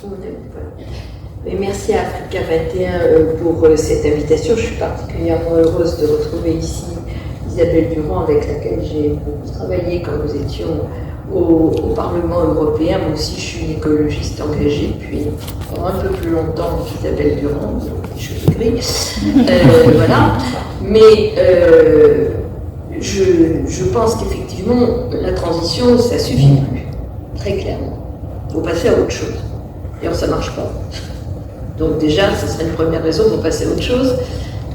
Et merci à Africa 21 pour cette invitation. Je suis particulièrement heureuse de retrouver ici Isabelle Durand, avec laquelle j'ai beaucoup travaillé quand nous étions au Parlement européen. Moi aussi, je suis une écologiste engagée depuis un peu plus longtemps qu'Isabelle Durand, les cheveux gris. Voilà. Mais je pense qu'effectivement, la transition, ça suffit plus, très clairement. Il faut passer à autre chose. D'ailleurs, ça ne marche pas. Donc déjà, ce serait une première raison pour passer à autre chose.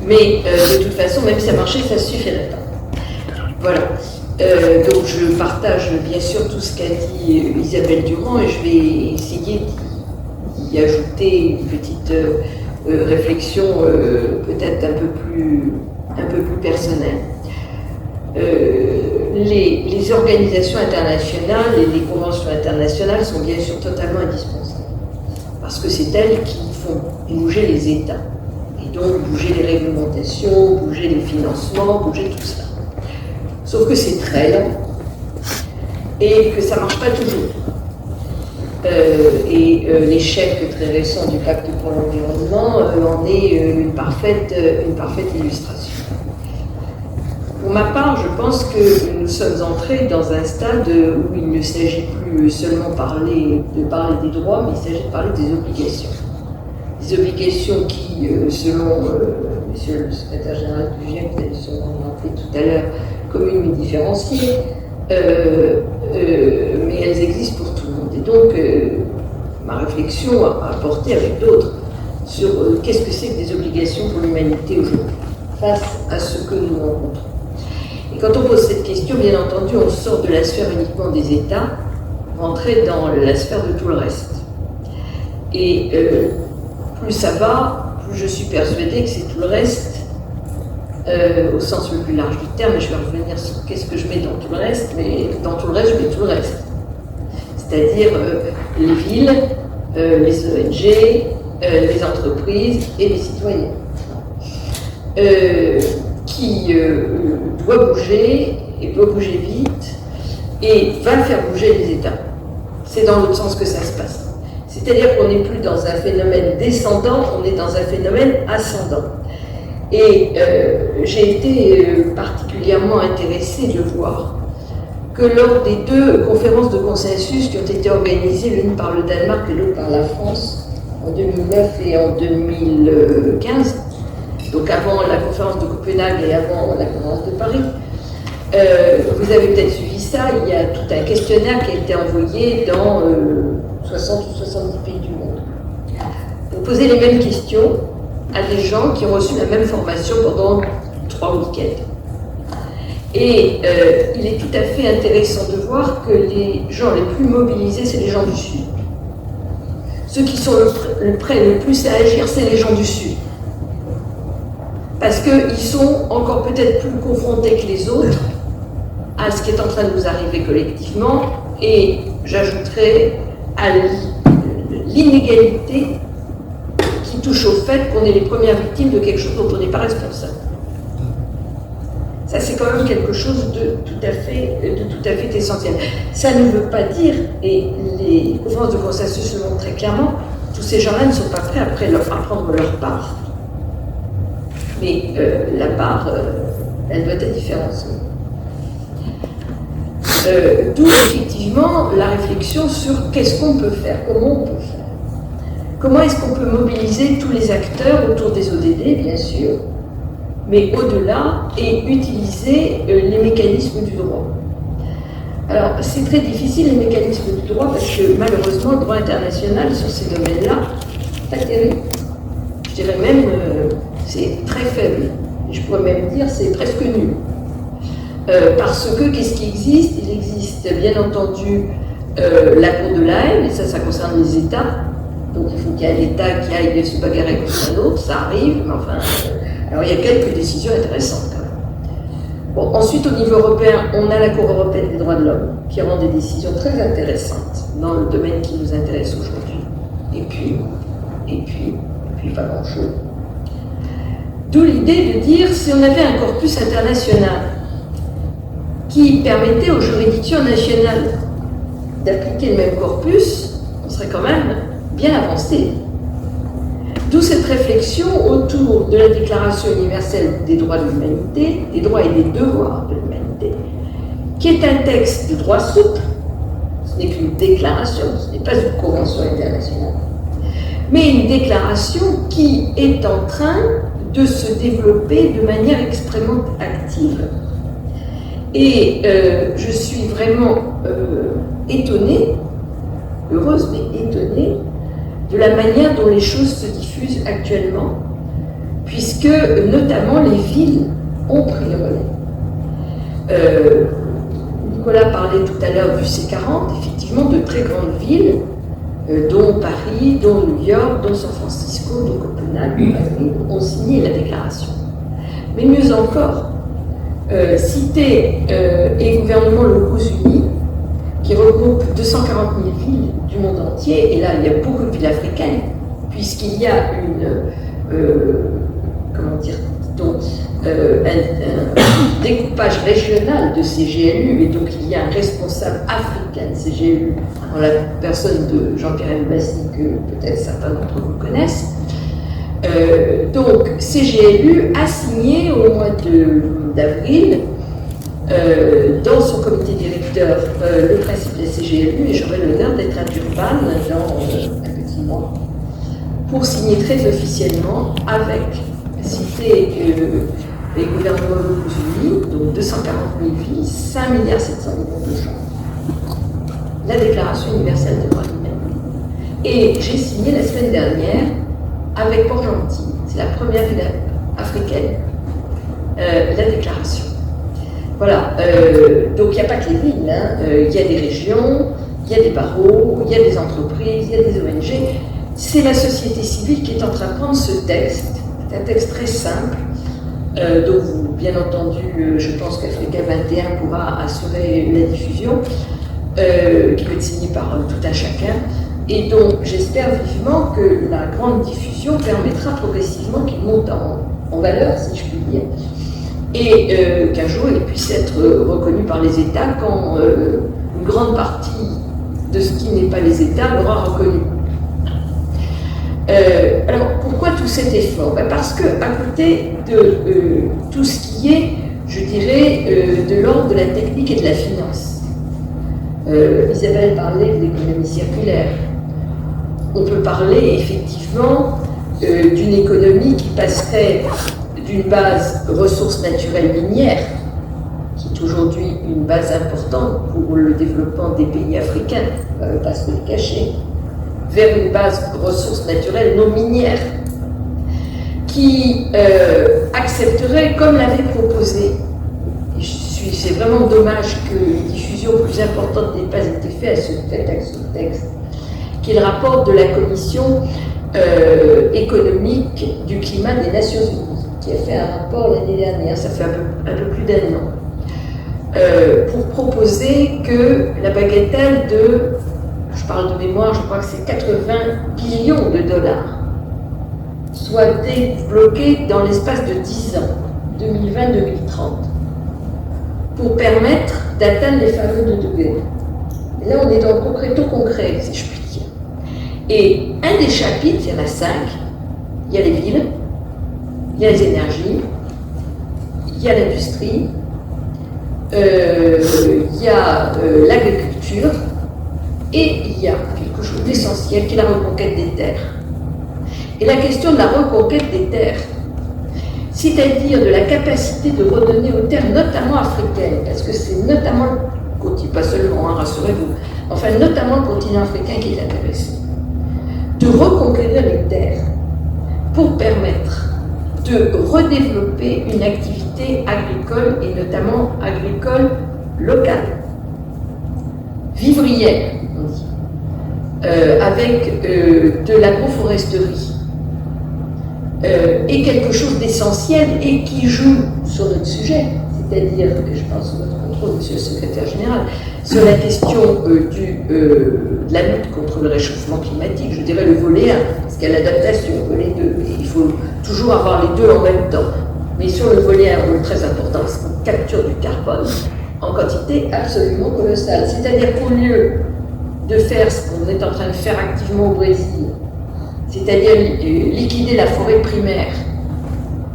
Mais de toute façon, même si ça marchait, ça ne suffirait pas. Voilà. Donc je partage bien sûr tout ce qu'a dit Isabelle Durand et je vais essayer d'y ajouter une petite réflexion peut-être un peu plus personnelle. Les organisations internationales et les conventions internationales sont bien sûr totalement indispensables parce que c'est elles qui font bouger les États et donc bouger les réglementations, bouger les financements, bouger tout ça. Sauf que c'est très lent et que ça ne marche pas toujours. L'échec très récent du pacte pour l'environnement en est une parfaite illustration. Pour ma part, je pense que nous sommes entrés dans un stade où il ne s'agit plus seulement de parler des droits, mais il s'agit de parler des obligations. Des obligations qui, selon Monsieur le secrétaire général du GIEC, vous allez sûrement en rappeler tout à l'heure, communes mais différenciées, mais elles existent pour tout le monde. Et donc, ma réflexion a porté avec d'autres sur qu'est-ce que c'est que des obligations pour l'humanité aujourd'hui, face à ce que nous rencontrons. Et quand on pose cette question, bien entendu, on sort de la sphère uniquement des États, rentrer dans la sphère de tout le reste. Et plus ça va, plus je suis persuadée que c'est tout le reste, au sens le plus large du terme, et je vais revenir sur qu'est-ce que je mets dans tout le reste, mais dans tout le reste, je mets tout le reste. C'est-à-dire les villes, les ONG, les entreprises et les citoyens. Qui doit bouger, et doit bouger vite, et va faire bouger les États. C'est dans l'autre sens que ça se passe. C'est-à-dire qu'on n'est plus dans un phénomène descendant, on est dans un phénomène ascendant. Et j'ai été particulièrement intéressée de voir que lors des deux conférences de consensus qui ont été organisées, l'une par le Danemark et l'autre par la France, en 2009 et en 2015, donc avant la conférence de Copenhague et avant la conférence de Paris, vous avez peut-être suivi ça, il y a tout un questionnaire qui a été envoyé dans 60 ou 70 pays du monde. Vous posez les mêmes questions à des gens qui ont reçu la même formation pendant 3 week-ends. Et il est tout à fait intéressant de voir que les gens les plus mobilisés, c'est les gens du Sud. Ceux qui sont prêts le plus à agir, c'est les gens du Sud. Parce qu'ils sont encore peut-être plus confrontés que les autres à ce qui est en train de nous arriver collectivement, et j'ajouterais à l'inégalité qui touche au fait qu'on est les premières victimes de quelque chose dont on n'est pas responsable. Ça, c'est quand même quelque chose de tout à fait essentiel. Ça ne veut pas dire, et les conférences de consensus le montrent très clairement, tous ces gens-là ne sont pas prêts à prendre leur part. Mais la part, elle doit être différenciée. D'où effectivement la réflexion sur qu'est-ce qu'on peut faire, comment on peut faire. Comment est-ce qu'on peut mobiliser tous les acteurs autour des ODD, bien sûr, mais au-delà, et utiliser les mécanismes du droit. Alors, c'est très difficile, les mécanismes du droit, parce que malheureusement, le droit international sur ces domaines-là, pas terrible. Je dirais même, c'est très faible. Je pourrais même dire, c'est presque nul. Parce que, qu'est-ce qui existe? Il existe, bien entendu, la Cour de la Haye, et ça concerne les États. Donc, il faut qu'il y ait un État qui aille se bagarrer contre un autre, ça arrive, mais enfin... alors, il y a quelques décisions intéressantes, quand même. Bon, ensuite, au niveau européen, on a la Cour européenne des droits de l'homme, qui rend des décisions très intéressantes dans le domaine qui nous intéresse aujourd'hui. Et puis, pas grand-chose. D'où l'idée de dire, si on avait un corpus international qui permettait aux juridictions nationales d'appliquer le même corpus, on serait quand même bien avancée. D'où cette réflexion autour de la Déclaration universelle des droits de l'humanité, des droits et des devoirs de l'humanité, qui est un texte de droit souple. Ce n'est qu'une déclaration, ce n'est pas une convention internationale, mais une déclaration qui est en train de se développer de manière extrêmement active. Et je suis vraiment étonnée, heureuse mais étonnée, de la manière dont les choses se diffusent actuellement, puisque notamment les villes ont pris le relais. Nicolas parlait tout à l'heure du C40, effectivement de très grandes villes, dont Paris, dont New York, dont San Francisco, dont Copenhague, dont Madrid, ont signé la déclaration. Mais mieux encore, cités et gouvernements locaux unis, qui regroupe 240 000 villes du monde entier, et là il y a beaucoup de villes africaines, puisqu'il y a un découpage régional de ces GLU, et donc il y a un responsable africain de ces GLU, en la personne de Jean-Pierre Elbassi, que peut-être certains d'entre vous connaissent. Donc CGLU a signé au mois d'avril dans son comité directeur le principe de la CGLU, et j'aurai l'honneur d'être à Durban dans un petit mois pour signer très officiellement avec cité les gouvernements locaux unis, donc 240 000 vies, 5 milliards 700 millions de gens, la Déclaration universelle des droits de l'humanité. Et j'ai signé la semaine dernière avec Port-Gentil, c'est la première ville africaine, la déclaration. Voilà, donc il n'y a pas que les villes, il y a des régions, il y a des barreaux, il y a des entreprises, il y a des ONG. C'est la société civile qui est en train de prendre ce texte. C'est un texte très simple, dont vous, bien entendu, je pense qu'Africa 21 pourra assurer la diffusion, qui peut être signée par tout un chacun, et donc j'espère vivement que la grande diffusion permettra progressivement qu'il monte en valeur, si je puis dire, et qu'un jour il puisse être reconnu par les États quand une grande partie de ce qui n'est pas les États l'aura reconnu. Alors pourquoi tout cet effort? Parce qu'à côté de tout ce qui est, je dirais, de l'ordre de la technique et de la finance, Isabelle parlait de l'économie circulaire. On peut parler effectivement d'une économie qui passerait d'une base ressources naturelles minières, qui est aujourd'hui une base importante pour le développement des pays africains, on ne va pas se le cacher, vers une base ressources naturelles non minières, qui accepterait, comme l'avait proposé, c'est vraiment dommage que une diffusion plus importante n'ait pas été faite à ce texte, qui est le rapport de la Commission économique du climat des Nations Unies, qui a fait un rapport l'année dernière, ça fait un peu plus d'un an, pour proposer que la bagatelle de, je parle de mémoire, je crois que c'est 80 billions de dollars, soit débloquée dans l'espace de 10 ans, 2020-2030, pour permettre d'atteindre les fameux 2 degrés. Et là, on est dans le concret, si je puis dire. Et un des chapitres, il y en a 5, il y a les villes, il y a les énergies, il y a l'industrie, il y a l'agriculture, et il y a quelque chose d'essentiel qui est la reconquête des terres. Et la question de la reconquête des terres, c'est-à-dire de la capacité de redonner aux terres, notamment africaines, parce que c'est notamment le continent, pas seulement, rassurez-vous, enfin notamment le continent africain qui est intéressé, de reconquérir les terres pour permettre de redévelopper une activité agricole, et notamment agricole locale, vivrière, on dit, avec de l'agroforesterie, est quelque chose d'essentiel et qui joue sur notre sujet, c'est-à-dire, je pense à votre contrôle, monsieur le secrétaire général, sur la question de la lutte contre le réchauffement climatique, je dirais le volet 1, parce qu'il y a l'adaptation, le volet 2, et il faut toujours avoir les deux en même temps. Mais sur le volet 1, le très important, c'est qu'on capture du carbone en quantité absolument colossale. C'est-à-dire qu'au lieu de faire ce qu'on est en train de faire activement au Brésil, c'est-à-dire liquider la forêt primaire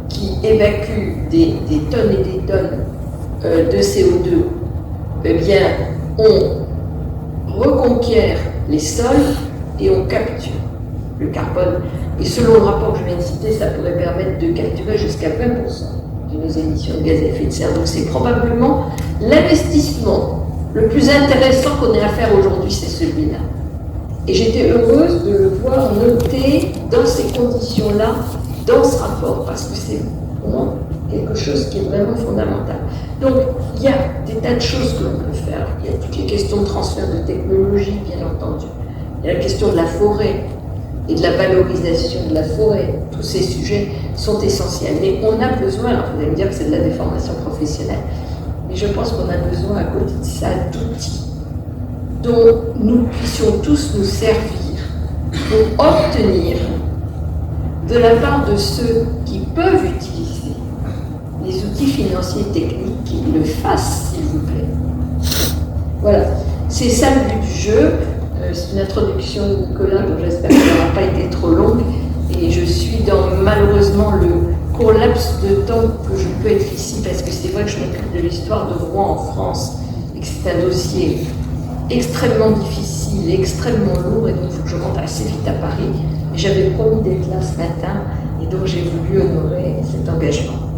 qui évacue des tonnes et des tonnes de CO2, eh bien, on reconquiert les sols et on capture le carbone. Et selon le rapport que je viens de citer, ça pourrait permettre de capturer jusqu'à 20% de nos émissions de gaz à effet de serre. Donc c'est probablement l'investissement le plus intéressant qu'on ait à faire aujourd'hui, c'est celui-là. Et j'étais heureuse de le voir noté dans ces conditions-là, dans ce rapport, parce que c'est vraiment quelque chose qui est vraiment fondamental. Donc, il y a des tas de choses que l'on peut faire. Il y a toutes les questions de transfert de technologie, bien entendu. Il y a la question de la forêt et de la valorisation de la forêt. Tous ces sujets sont essentiels. Mais on a besoin, alors vous allez me dire que c'est de la déformation professionnelle, mais je pense qu'on a besoin, à côté de ça, d'outils dont nous puissions tous nous servir pour obtenir de la part de ceux qui peuvent utiliser les outils financiers et techniques qu'ils le fassent, s'il vous plaît. Voilà, c'est ça le but du jeu. C'est une introduction de Nicolas dont j'espère qu'elle n'aura pas été trop longue. Et je suis dans malheureusement le court laps de temps que je peux être ici, parce que c'est vrai que je m'occupe de l'histoire de Rouen en France et que c'est un dossier extrêmement difficile, extrêmement lourd, et donc il faut que je rentre assez vite à Paris. Et j'avais promis d'être là ce matin, et donc j'ai voulu honorer cet engagement.